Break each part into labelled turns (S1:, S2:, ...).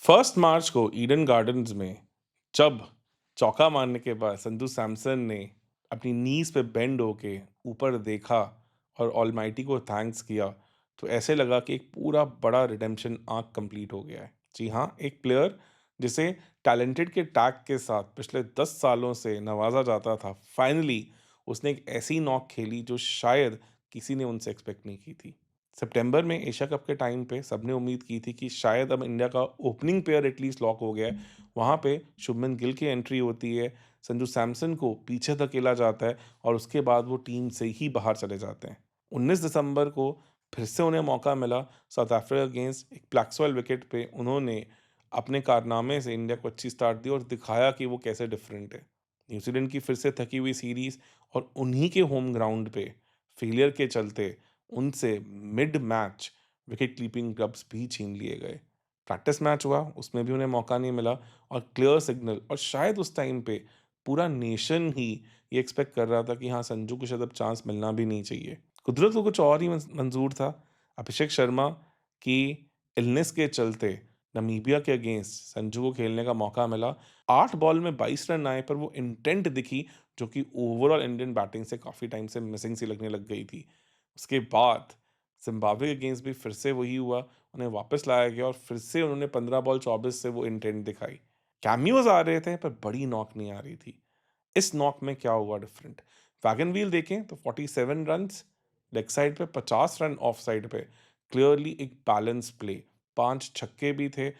S1: 1 मार्च को Eden gardens में जब चौका मारने के बाद संजू सैमसन ने अपनी नीज़ पे बेंड होके ऊपर देखा और ऑलमाइटी को थैंक्स किया, तो ऐसे लगा कि एक पूरा बड़ा रिडेम्पशन आर्क कंप्लीट हो गया है। जी हाँ, एक प्लेयर जिसे टैलेंटेड के टैग के साथ पिछले 10 सालों से नवाज़ा जाता था, फाइनली उसने एक ऐसी नॉक खेली जो शायद किसी ने उनसे एक्सपेक्ट नहीं की थी। सितंबर में एशिया कप के टाइम पे सबने उम्मीद की थी कि शायद अब इंडिया का ओपनिंग पेयर एटलीस्ट लॉक हो गया है। वहाँ पे शुभमन गिल की एंट्री होती है, संजू सैमसन को पीछे धकेला जाता है और उसके बाद वो टीम से ही बाहर चले जाते हैं। 19 दिसंबर को फिर से उन्हें मौका मिला साउथ अफ्रीका अगेंस्ट एक ब्लैक्सवेल विकेट पे उन्होंने अपने कारनामे से इंडिया को अच्छी स्टार्ट दी और दिखाया कि वो कैसे डिफरेंट है। न्यूजीलैंड की फिर से थकी हुई सीरीज़ और उन्हीं के होम ग्राउंड पे फेलियर के चलते उनसे mid match wicket keeping gloves भी छीन लिए गए। प्रैक्टिस मैच हुआ, उसमें भी उन्हें मौका नहीं मिला और क्लियर सिग्नल और शायद उस टाइम पे पूरा नेशन ही ये एक्सपेक्ट कर रहा था कि हाँ, संजू को शायद अब चांस मिलना भी नहीं चाहिए। कुदरत को कुछ और ही मंज़ूर था। अभिषेक शर्मा की इलनेस के चलते नामीबिया के अगेंस्ट संजू को खेलने का मौका मिला। 8 बॉल में 22 रन आए पर वो इंटेंट दिखी जो कि ओवरऑल इंडियन बैटिंग से काफ़ी टाइम से मिसिंग सी लगने लग गई थी। उसके बाद ज़िम्बाब्वे के अगेंस्ट भी फिर से वही हुआ, उन्हें वापस लाया गया और फिर से उन्होंने 15 बॉल 24 से वो इंटेंट दिखाई। कैमियोज़ आ रहे थे पर बड़ी नॉक नहीं आ रही थी। इस नॉक में क्या हुआ डिफरेंट? वैगन व्हील देखें तो 47 रन्स, लेग साइड पे 50 रन ऑफ साइड पे, क्लियरली एक बैलेंस प्ले, 5 छक्के भी थे।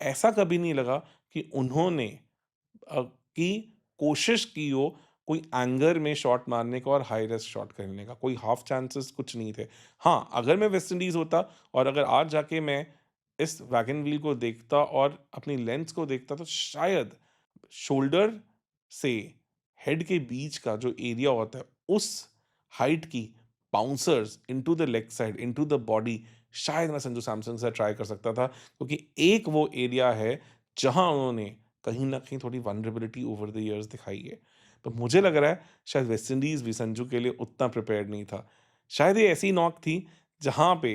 S1: ऐसा कभी नहीं लगा कि उन्होंने की कोशिश की हो कोई एंगर में शॉट मारने का और हाई रिस्क शॉट खेलने का, कोई हाफ चांसेस कुछ नहीं थे। हाँ, अगर मैं वेस्ट इंडीज़ होता और अगर आज जाके मैं इस वैगन व्हील को देखता और अपनी लेंथ को देखता तो शायद शोल्डर से हेड के बीच का जो एरिया होता है, उस हाइट की bouncers into the leg side, into the body शायद मैं संजू सैमसन से ट्राई कर सकता था क्योंकि एक वो एरिया है जहाँ उन्होंने कहीं न कहीं थोड़ी वल्नरेबिलिटी ओवर द ईयर्स दिखाई है। तो मुझे लग रहा है शायद वेस्ट इंडीज़ भी संजू के लिए उतना प्रिपेयर्ड नहीं था। शायद ये ऐसी नॉक थी जहाँ पे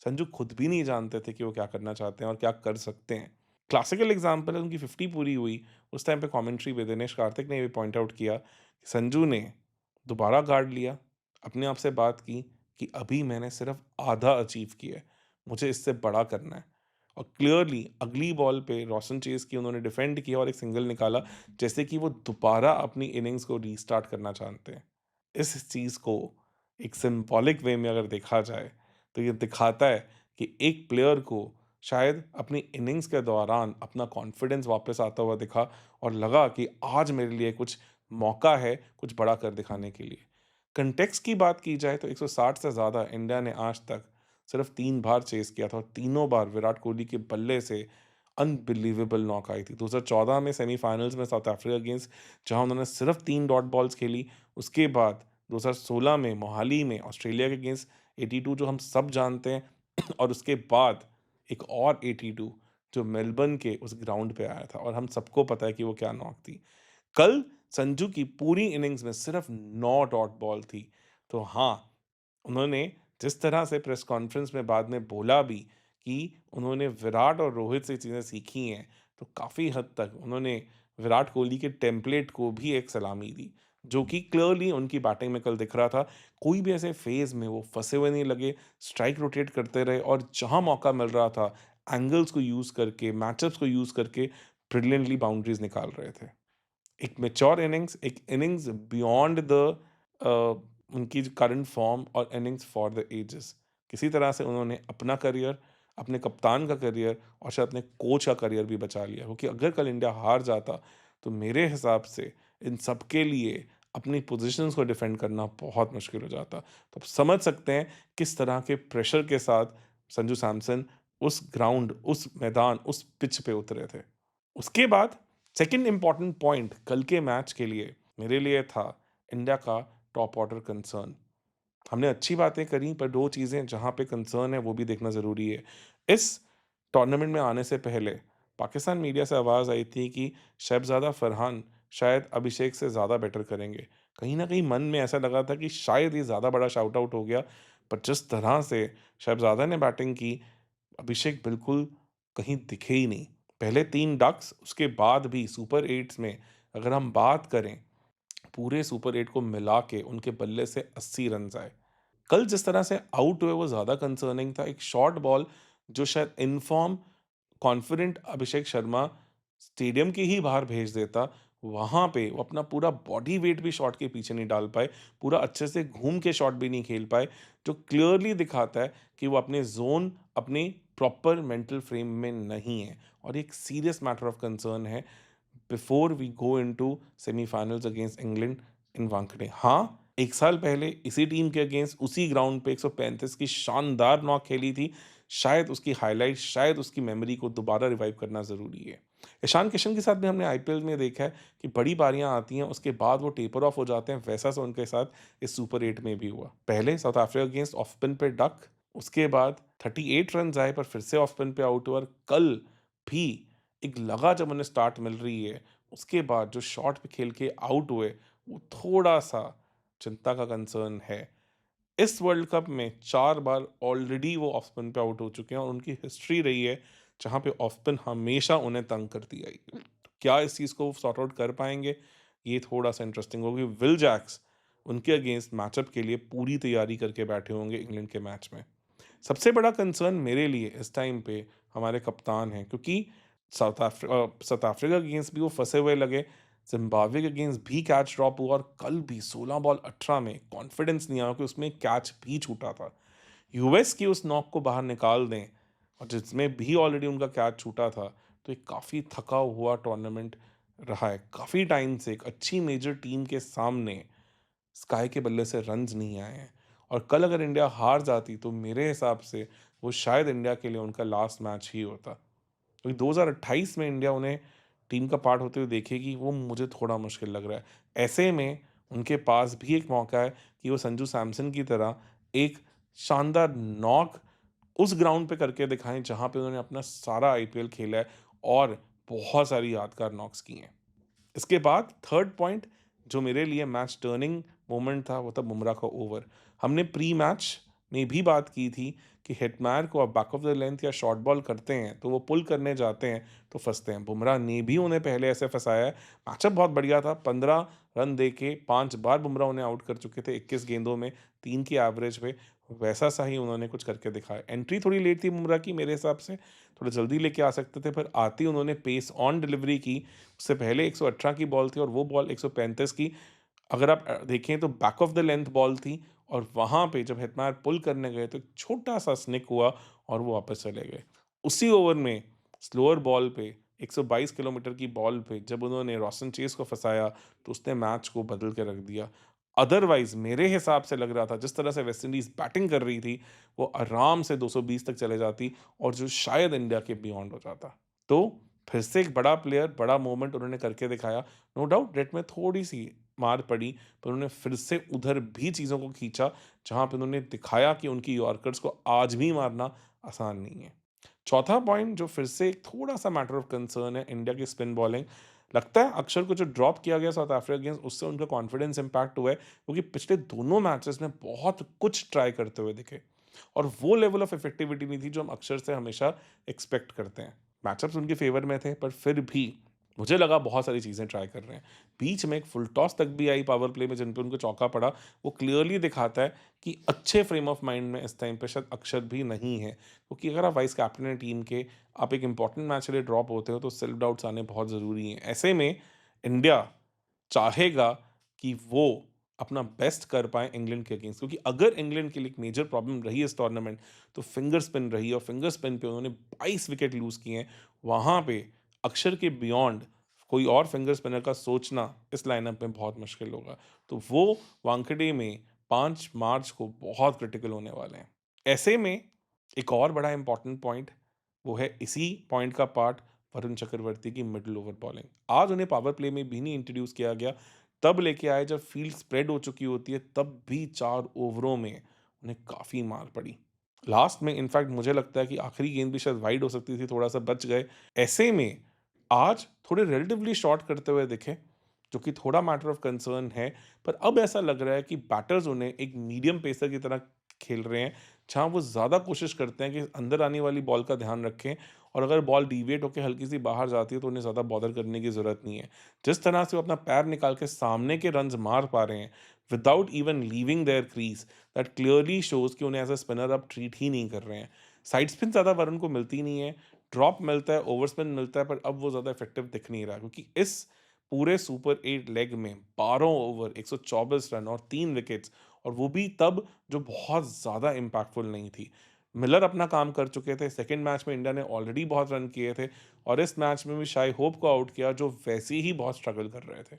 S1: संजू खुद भी नहीं जानते थे कि वो क्या करना चाहते हैं और क्या कर सकते हैं। क्लासिकल एग्ज़ाम्पल है उनकी 50 पूरी हुई, उस टाइम पे कमेंट्री पे दिनेश कार्तिक ने ये पॉइंट आउट किया कि संजू ने दोबारा गार्ड लिया, अपने आप से बात की कि अभी मैंने सिर्फ़ आधा अचीव किया है, मुझे इससे बड़ा करना है। और क्लियरली अगली बॉल पे रोशन चेज़ की उन्होंने डिफेंड किया और एक सिंगल निकाला, जैसे कि वो दोबारा अपनी इनिंग्स को रीस्टार्ट करना चाहते हैं। इस चीज़ को एक सिंबॉलिक वे में अगर देखा जाए, तो ये दिखाता है कि एक प्लेयर को शायद अपनी इनिंग्स के दौरान अपना कॉन्फिडेंस वापस आता हुआ दिखा और लगा कि आज मेरे लिए कुछ मौका है, कुछ बड़ा कर दिखाने के लिए। कॉन्टेक्स्ट की बात की जाए तो 160 से ज़्यादा इंडिया ने आज तक सिर्फ़ 3 बार चेज़ किया था और तीनों बार विराट कोहली के बल्ले से अनबिलीवेबल नॉक आई थी। 2014 में सेमीफ़ाइनल्स में साउथ अफ्रीका अगेंस्ट जहाँ उन्होंने सिर्फ़ 3 डॉट बॉल्स खेली, उसके बाद 2016 में मोहाली में ऑस्ट्रेलिया के अगेंस्ट 82 जो हम सब जानते हैं और उसके बाद एक और 82 जो मेलबर्न के उस ग्राउंड पे आया था और हम सबको पता है कि वो क्या नॉक थी। कल संजू की पूरी इनिंग्स में सिर्फ 9 डॉट बॉल थी। तो हाँ, उन्होंने जिस तरह से प्रेस कॉन्फ्रेंस में बाद में बोला भी कि उन्होंने विराट और रोहित से चीज़ें सीखी हैं, तो काफ़ी हद तक उन्होंने विराट कोहली के टेम्पलेट को भी एक सलामी दी, जो कि क्लियरली उनकी बैटिंग में कल दिख रहा था। कोई भी ऐसे फ़ेज़ में वो फँसे हुए नहीं लगे, स्ट्राइक रोटेट करते रहे और जहाँ मौका मिल रहा था, एंगल्स को यूज़ करके, मैचअप्स को यूज़ करके ब्रिलियंटली बाउंड्रीज़ निकाल रहे थे। एक मैच्योर इनिंग्स, एक इनिंग्स बियॉन्ड द अ, उनकी जो करंट फॉर्म और इनिंग्स फॉर द एजेस। किसी तरह से उन्होंने अपना करियर, अपने कप्तान का करियर और शायद अपने कोच का करियर भी बचा लिया क्योंकि अगर कल इंडिया हार जाता, तो मेरे हिसाब से इन सबके लिए अपनी पोज़ीशंस को डिफेंड करना बहुत मुश्किल हो जाता। तो आप समझ सकते हैं किस तरह के प्रेशर के साथ संजू सैमसन उस ग्राउंड, उस मैदान, उस पिच पे उतरे थे। उसके बाद सेकंड इम्पोर्टेंट पॉइंट कल के मैच के लिए मेरे लिए था इंडिया का टॉप ऑर्डर कंसर्न। हमने अच्छी बातें करी पर 2 चीज़ें जहाँ पे कंसर्न है वो भी देखना ज़रूरी है। इस टूर्नामेंट में आने से पहले पाकिस्तान मीडिया से आवाज़ आई थी कि शहज़ादा फरहान शायद अभिषेक से ज़्यादा बेटर करेंगे। कहीं न कहीं मन में ऐसा लगा था कि शायद ये ज़्यादा बड़ा शाउट आउट हो गया, पर जिस तरह से शहज़ादा ने बैटिंग की, अभिषेक बिल्कुल कहीं दिखे ही नहीं। पहले 3 डक्स, उसके बाद भी सुपर 8s में अगर हम बात करें, पूरे सुपर 8 को मिला के उनके बल्ले से 80 रन्स आए। कल जिस तरह से आउट हुए वो ज़्यादा कंसर्निंग था। एक शॉर्ट बॉल जो शायद in form confident Abhishek Sharma stadium के ही बाहर भेज देता, वहाँ पे वो अपना पूरा बॉडी वेट भी शॉट के पीछे नहीं डाल पाए, पूरा अच्छे से घूम के शॉट भी नहीं खेल पाए, जो क्लियरली दिखाता है कि वो अपने ज़ोन, अपने प्रॉपर मेंटल फ्रेम में नहीं है और ये एक सीरियस मैटर ऑफ कंसर्न है before we go into semifinals against England in Wankhede. हाँ, 1 साल पहले इसी टीम के अगेंस्ट उसी ग्राउंड पे 135 की शानदार नॉक खेली थी। शायद उसकी हाइलाइट, शायद उसकी मेमोरी को दोबारा रिवाइव करना ज़रूरी है। ईशान किशन के साथ भी हमने आईपीएल में देखा है कि बड़ी पारियाँ आती हैं, उसके बाद वो टेपर ऑफ हो जाते हैं। वैसा-सा उनके साथ इस सुपर 8 में भी हुआ। पहले south Africa against off spin पे डक, उसके बाद 38 रन्स आए पर फिर से ऑफ स्पिन पे आउट हुआ और कल भी एक लगा जब उन्हें स्टार्ट मिल रही है, उसके बाद जो शॉट पे खेल के आउट हुए, वो थोड़ा-सा चिंता का कंसर्न है। इस वर्ल्ड कप में 4 बार ऑलरेडी वो ऑफ स्पिन पे आउट हो चुके हैं और उनकी हिस्ट्री रही है, जहाँ पे ऑफ स्पिन हमेशा उन्हें तंग करती आई है। तो क्या इस चीज़ को सॉर्ट आउट कर पाएँगे? ये थोड़ा-सा इंटरेस्टिंग होगी। विल जैक्स उनके अगेंस्ट मैचअप के लिए पूरी तैयारी करके बैठे होंगे इंग्लैंड के मैच में। सबसे बड़ा कंसर्न मेरे लिए इस टाइम पे हमारे कप्तान हैं, क्योंकि साउथ अफ्रीका के अगेंस्ट भी वो फँसे हुए लगे, ज़िम्बाब्वे के अगेंस्ट भी कैच ड्रॉप हुआ और कल भी 16 बॉल 18 में कॉन्फिडेंस नहीं आया कि उसमें कैच भी छूटा था। यूएस की उस नॉक को बाहर निकाल दें और जिसमें भी ऑलरेडी उनका कैच छूटा था, तो एक काफ़ी थका हुआ टूर्नामेंट रहा है। काफ़ी टाइम से एक अच्छी मेजर टीम के सामने स्काई के बल्ले से रन्स नहीं आए हैं और कल अगर इंडिया हार जाती तो मेरे हिसाब से वो शायद इंडिया के लिए उनका लास्ट मैच ही होता, क्योंकि 2028 में इंडिया उन्हें टीम का पार्ट होते हुए देखेगी, वो मुझे थोड़ा मुश्किल लग रहा है। ऐसे में उनके पास भी एक मौका है कि वो संजू सैमसन की तरह एक शानदार नॉक उस ग्राउंड पे करके दिखाएं जहां पे उन्होंने अपना सारा आईपीएल खेला है और बहुत सारी यादगार नॉक्स की हैं। इसके बाद थर्ड पॉइंट जो मेरे लिए मैच टर्निंग मोमेंट था, वो था बुमराह का ओवर। हमने प्री मैच में भी बात की थी कि हिटमैर को आप बैक ऑफ द लेंथ या शॉर्ट बॉल करते हैं तो वो पुल करने जाते हैं तो फंसते हैं। बुमराह ने भी उन्हें पहले ऐसे फंसाया है। मैचअप बहुत बढ़िया था, 15 रन दे के 5 बार बुमराह उन्हें आउट कर चुके थे 21 गेंदों में, 3 की एवरेज पे। वैसा सा ही उन्होंने कुछ करके दिखाया। एंट्री थोड़ी लेट थी बुमराह की मेरे हिसाब से, थोड़ा जल्दी लेके आ सकते थे, पर आते ही उन्होंने पेस ऑन डिलीवरी की। उससे पहले 118 की बॉल थी और वो बॉल 135 की, अगर आप देखें तो back of the length ball थी और वहाँ पे जब हेटमायर पुल करने गए तो एक छोटा-सा स्निक हुआ और वो वापस चले गए। उसी ओवर में स्लोअर बॉल पे 122 किलोमीटर की बॉल पे जब उन्होंने रॉसन चेज़ को फँसाया तो उसने मैच को बदल के रख दिया। अदरवाइज़ मेरे हिसाब से लग रहा था जिस तरह से वेस्ट इंडीज़ बैटिंग कर रही थी, वो आराम से 220 तक चले जाती और जो शायद इंडिया के बियॉन्ड हो जाता। तो फिर से एक बड़ा प्लेयर, बड़ा मोमेंट उन्होंने करके दिखाया। नो डाउट नेट में थोड़ी-सी मार पड़ी, पर उन्होंने फिर से उधर भी चीज़ों को खींचा, जहाँ पे उन्होंने दिखाया कि उनकी यॉर्कर्स को आज भी मारना आसान नहीं है। चौथा पॉइंट जो फिर से एक थोड़ा-सा मैटर ऑफ कंसर्न है, इंडिया की स्पिन बॉलिंग। लगता है अक्षर को जो ड्रॉप किया गया साउथ अफ्रीका अगेंस्ट, उससे उनका कॉन्फिडेंस इम्पैक्ट हुआ है, क्योंकि पिछले दोनों मैचेस में बहुत कुछ ट्राई करते हुए दिखे और वो लेवल ऑफ इफेक्टिविटी नहीं थी जो हम अक्षर से हमेशा एक्सपेक्ट करते हैं। मैचअप्स उनके फेवर में थे, पर फिर भी मुझे लगा बहुत सारी चीज़ें ट्राई कर रहे हैं। बीच में एक फुल टॉस तक भी आई पावर प्ले में जिन पे उनको चौका पड़ा, वो क्लियरली दिखाता है कि अच्छे फ्रेम ऑफ माइंड में इस टाइम पे शायद अक्षर भी नहीं है। क्योंकि अगर आप वाइस कैप्टन हैं टीम के, आप एक इंपॉर्टेंट मैच के लिए ड्रॉप होते हो तो सेल्फ डाउट्स आने बहुत ज़रूरी हैं। ऐसे में इंडिया चाहेगा कि वो अपना बेस्ट कर पाएँ इंग्लैंड के अगेंस्ट, क्योंकि अगर इंग्लैंड के लिए एक मेजर प्रॉब्लम रही इस टूर्नामेंट, तो फिंगर स्पिन रही और फिंगर स्पिन पे उन्होंने 22 विकेट लूज़ किए हैं। वहाँ पे अक्षर के बियॉन्ड कोई और फिंगर स्पिनर का सोचना इस लाइनअप में बहुत मुश्किल होगा। तो वो वानखेड़े में 5 मार्च को बहुत क्रिटिकल होने वाले हैं। ऐसे में एक और बड़ा इम्पोर्टेंट पॉइंट, वो है इसी पॉइंट का पार्ट, वरुण चक्रवर्ती की मिडल ओवर बॉलिंग। आज उन्हें पावर प्ले में भी नहीं इंट्रोड्यूस किया गया, तब लेके आए जब फील्ड स्प्रेड हो चुकी होती है, तब भी 4 ओवरों में उन्हें काफ़ी मार पड़ी। लास्ट में इनफैक्ट मुझे लगता है कि आखिरी गेंद भी शायद वाइड हो सकती थी, थोड़ा-सा बच गए। ऐसे में आज थोड़े रिलेटिवली शॉर्ट करते हुए दिखे, जो कि थोड़ा मैटर ऑफ कंसर्न है, पर अब ऐसा लग रहा है कि बैटर्स उन्हें एक मीडियम पेसर की तरह खेल रहे हैं, जहाँ वो ज़्यादा कोशिश करते हैं कि अंदर आने वाली बॉल का ध्यान रखें और अगर बॉल डिविएट होके हल्की-सी बाहर जाती है, तो उन्हें ज़्यादा बॉदर करने की ज़रूरत नहीं है। जिस तरह से वो अपना पैर निकाल के सामने के रन्स मार पा रहे हैं, without even leaving their crease, that clearly shows कि उन्हें एज़ अ स्पिनर अब ट्रीट ही नहीं कर रहे हैं। साइड स्पिन ज़्यादा वरुण को मिलती नहीं है, ड्रॉप मिलता है, ओवर स्पिन मिलता है, पर अब वो ज़्यादा इफ़ेक्टिव दिख नहीं रहा क्योंकि इस पूरे सुपर 8 लेग में 12 ओवर, 124 रन और 3 विकेट्स, और वो भी तब जो बहुत ज़्यादा इम्पैक्टफुल नहीं थी। मिलर अपना काम कर चुके थे, सेकंड मैच में इंडिया ने ऑलरेडी बहुत रन किए थे और इस मैच में भी शाई होप को आउट किया जो वैसे ही बहुत स्ट्रगल कर रहे थे।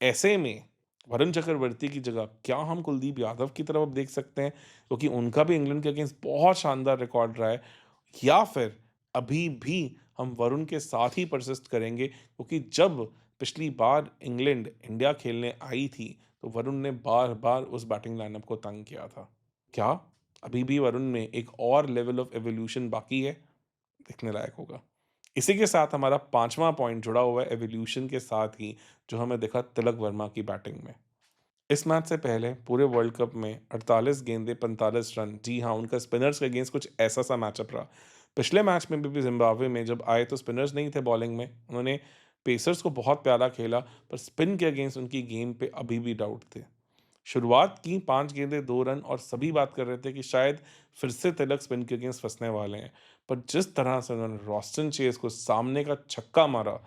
S1: ऐसे में वरुण चक्रवर्ती की जगह क्या हम कुलदीप यादव की तरफ अब देख सकते हैं? क्योंकि उनका भी इंग्लैंड के अगेंस्ट बहुत शानदार रिकॉर्ड रहा है, या फिर अभी भी हम वरुण के साथ ही परसिस्ट करेंगे क्योंकि जब पिछली बार इंग्लैंड इंडिया खेलने आई थी, तो वरुण ने बार-बार उस बैटिंग लाइनअप को तंग किया था। क्या अभी भी वरुण में एक और लेवल ऑफ इवोल्यूशन बाकी है? देखने लायक होगा। इसी के साथ हमारा 5वां पॉइंट जुड़ा हुआ है इवोल्यूशन के साथ ही, जो हमें दिखा तिलक वर्मा की बैटिंग में। इस मैच से पहले पूरे वर्ल्ड कप में 48 गेंदें 45 रन, जी हाँ, उनका स्पिनर्स के अगेंस्ट कुछ ऐसा-सा मैचअप रहा। पिछले मैच में भी ज़िम्बाब्वे में जब आए तो स्पिनर्स नहीं थे बॉलिंग में, उन्होंने पेसर्स को बहुत प्यारा खेला, पर स्पिन के अगेंस्ट उनकी गेम पे अभी भी डाउट थे। शुरुआत की 5 गेंदें 2 रन और सभी बात कर रहे थे कि शायद फिर से तिलक स्पिन के अगेंस्ट फँसने वाले हैं। पर जिस तरह से उन्होंने रॉस्टन चेज़ को सामने का छक्का मारा,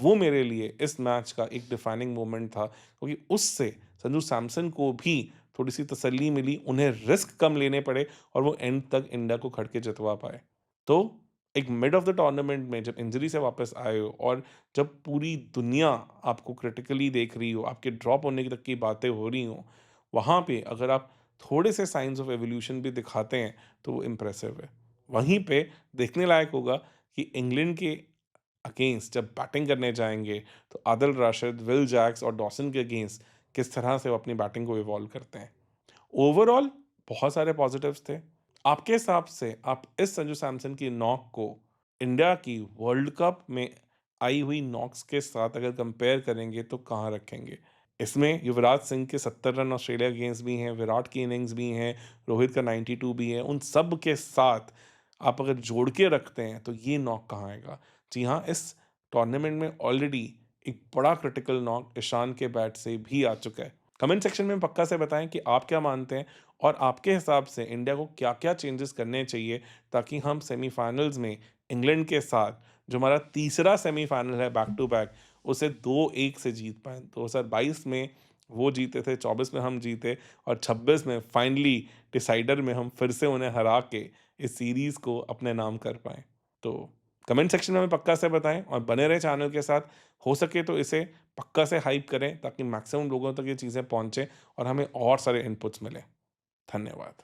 S1: वो मेरे लिए इस मैच का एक डिफाइनिंग मोमेंट था क्योंकि उससे संजू सैमसन को भी थोड़ी-सी तसल्ली मिली, उन्हें रिस्क कम लेने पड़े और वो एंड तक इंडिया को खड़ के जितवा पाए। तो एक मिड ऑफ द टूर्नामेंट में जब इंजरी से वापस आए हो और जब पूरी दुनिया आपको क्रिटिकली देख रही हो, आपके ड्रॉप होने की तक की बातें हो रही हों, वहाँ पे अगर आप थोड़े से साइन्स ऑफ एवोल्यूशन भी दिखाते हैं, तो वो इम्प्रेसिव है। वहीं पे देखने लायक होगा कि इंग्लैंड के अगेंस्ट जब बैटिंग करने जाएँगे, तो आदिल राशिद, विल जैक्स और डॉसन के अगेंस्ट किस तरह से वो अपनी बैटिंग को इवॉल्व करते हैं। ओवरऑल बहुत सारे पॉजिटिव्स थे। आपके हिसाब से आप इस संजू सैमसन की नॉक को इंडिया की वर्ल्ड कप में आई हुई नॉक्स के साथ अगर कंपेयर करेंगे तो कहाँ रखेंगे? इसमें युवराज सिंह के 70 रन ऑस्ट्रेलिया के अगेंस्ट भी हैं, विराट की इनिंग्स भी हैं, रोहित का 92 भी है। उन सब के साथ आप अगर जोड़ के रखते हैं तो ये नॉक कहाँ आएगा? जी हाँ, इस टूर्नामेंट में ऑलरेडी एक बड़ा क्रिटिकल नॉक ईशान के बैट से भी आ चुका है। कमेंट सेक्शन में पक्का से बताएं कि आप क्या मानते हैं और आपके हिसाब से इंडिया को क्या-क्या चेंजेस करने चाहिए ताकि हम सेमीफाइनल्स में इंग्लैंड के साथ जो हमारा तीसरा सेमीफाइनल है बैक टू बैक, उसे 2-1 से जीत पाएँ। 2022 में वो जीते थे, 24 में हम जीते और 26 में फाइनली डिसाइडर में हम फिर से उन्हें हरा के इस सीरीज़ को अपने नाम कर पाएँ। तो कमेंट सेक्शन में हमें पक्का से बताएँ और बने रहें चैनल के साथ। हो सके तो इसे पक्का से हाइप करें ताकि मैक्सिमम लोगों तक ये चीज़ें पहुँचे और हमें और सारे इनपुट्स मिलें। धन्यवाद।